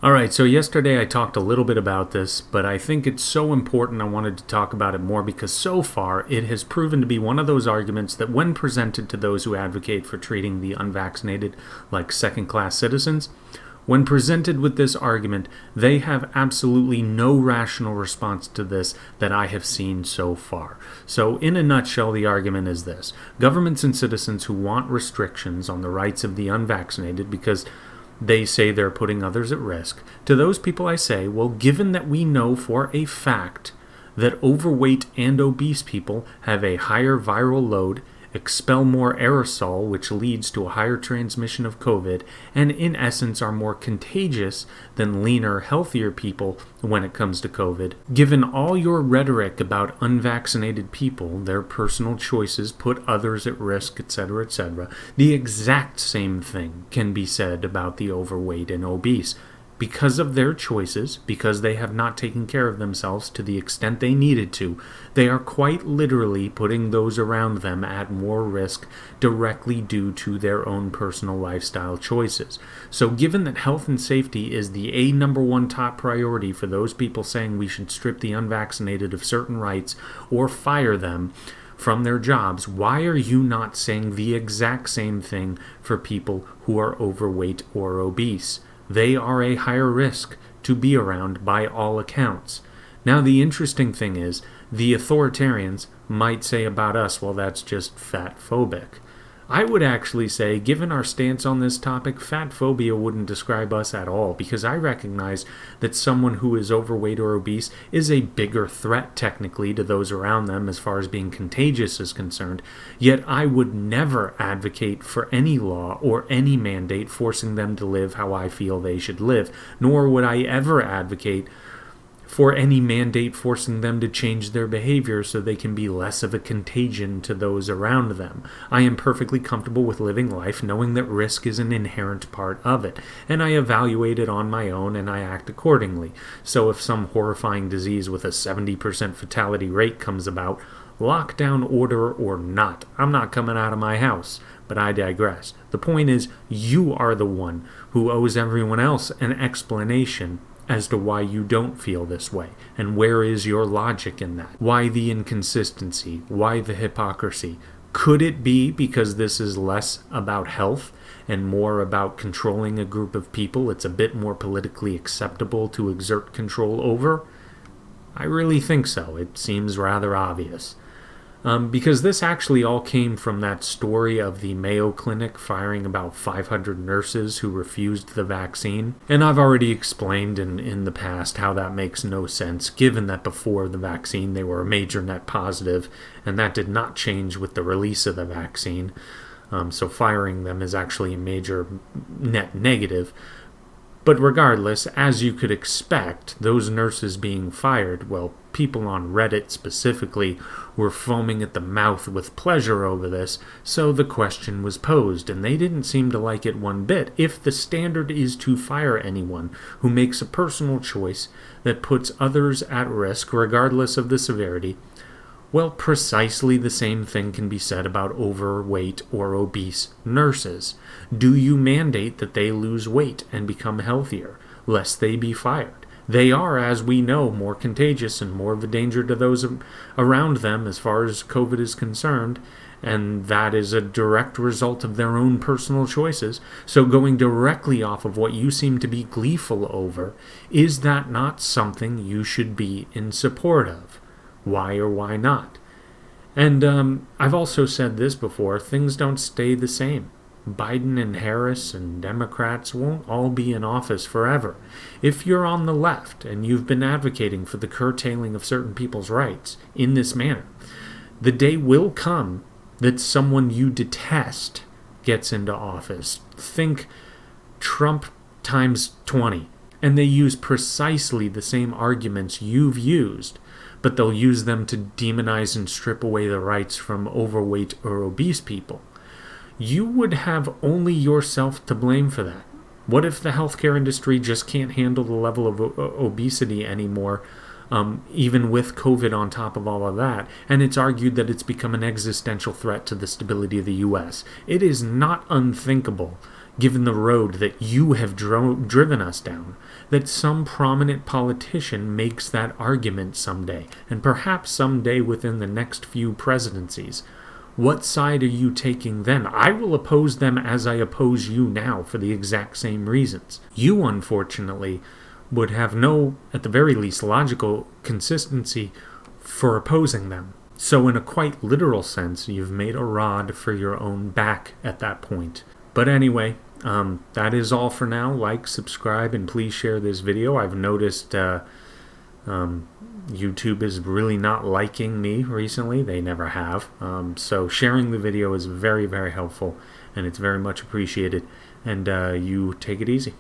All right, so yesterday I talked a little bit about this, but I think it's so important I wanted to talk about it more because so far it has proven to be one of those arguments that when presented to those who advocate for treating the unvaccinated like second-class citizens, when presented with this argument, they have absolutely no rational response to this that I have seen so far. So in a nutshell, the argument is this. Governments and citizens who want restrictions on the rights of the unvaccinated because they say they're putting others at risk. To those people I say, well, given that we know for a fact that overweight and obese people have a higher viral load, expel more aerosol, which leads to a higher transmission of COVID, and in essence are more contagious than leaner, healthier people when it comes to COVID. Given all your rhetoric about unvaccinated people, their personal choices put others at risk, etc., etc., the exact same thing can be said about the overweight and obese. Because of their choices, because they have not taken care of themselves to the extent they needed to, they are quite literally putting those around them at more risk directly due to their own personal lifestyle choices. So given that health and safety is the number one top priority for those people saying we should strip the unvaccinated of certain rights or fire them from their jobs, why are you not saying the exact same thing for people who are overweight or obese? They are a higher risk to be around by all accounts. Now, the interesting thing is, the authoritarians might say about us, well, that's just fat phobic. I would actually say, given our stance on this topic, fat phobia wouldn't describe us at all, because I recognize that someone who is overweight or obese is a bigger threat technically to those around them as far as being contagious is concerned, yet I would never advocate for any law or any mandate forcing them to live how I feel they should live, nor would I ever advocate for any mandate forcing them to change their behavior so they can be less of a contagion to those around them. I am perfectly comfortable with living life knowing that risk is an inherent part of it, and I evaluate it on my own and I act accordingly. So if some horrifying disease with a 70% fatality rate comes about, lockdown order or not, I'm not coming out of my house. But I digress. The point is, you are the one who owes everyone else an explanation as to why you don't feel this way, and where is your logic in that? Why the inconsistency? Why the hypocrisy? Could it be because this is less about health and more about controlling a group of people it's a bit more politically acceptable to exert control over? I really think so. It seems rather obvious. Because this actually all came from that story of the Mayo Clinic firing about 500 nurses who refused the vaccine. And I've already explained in the past how that makes no sense, given that before the vaccine they were a major net positive, and that did not change with the release of the vaccine. So firing them is actually a major net negative. But regardless, as you could expect, those nurses being fired, well, people on Reddit specifically were foaming at the mouth with pleasure over this, so the question was posed, and they didn't seem to like it one bit. If the standard is to fire anyone who makes a personal choice that puts others at risk, regardless of the severity, well, precisely the same thing can be said about overweight or obese nurses. Do you mandate that they lose weight and become healthier, lest they be fired? They are, as we know, more contagious and more of a danger to those around them as far as COVID is concerned, and that is a direct result of their own personal choices. So going directly off of what you seem to be gleeful over, is that not something you should be in support of? Why or why not? And I've also said this before, things don't stay the same. Biden and Harris and Democrats won't all be in office forever. If you're on the left and you've been advocating for the curtailing of certain people's rights in this manner, the day will come that someone you detest gets into office. Think Trump times 20. And they use precisely the same arguments you've used, but they'll use them to demonize and strip away the rights from overweight or obese people. You would have only yourself to blame for that. What if the healthcare industry just can't handle the level of obesity anymore, even with COVID on top of all of that, and it's argued that it's become an existential threat to the stability of the U.S.? It is not unthinkable given the road that you have driven us down, that some prominent politician makes that argument someday, and perhaps someday within the next few presidencies. What side are you taking then? I will oppose them as I oppose you now for the exact same reasons. You, unfortunately, would have no, at the very least, logical consistency for opposing them. So in a quite literal sense, you've made a rod for your own back at that point. But anyway, that is all for now. Like, subscribe, and please share this video. I've noticed YouTube is really not liking me recently. They never have. So sharing the video is very, very helpful, and it's very much appreciated. And you take it easy.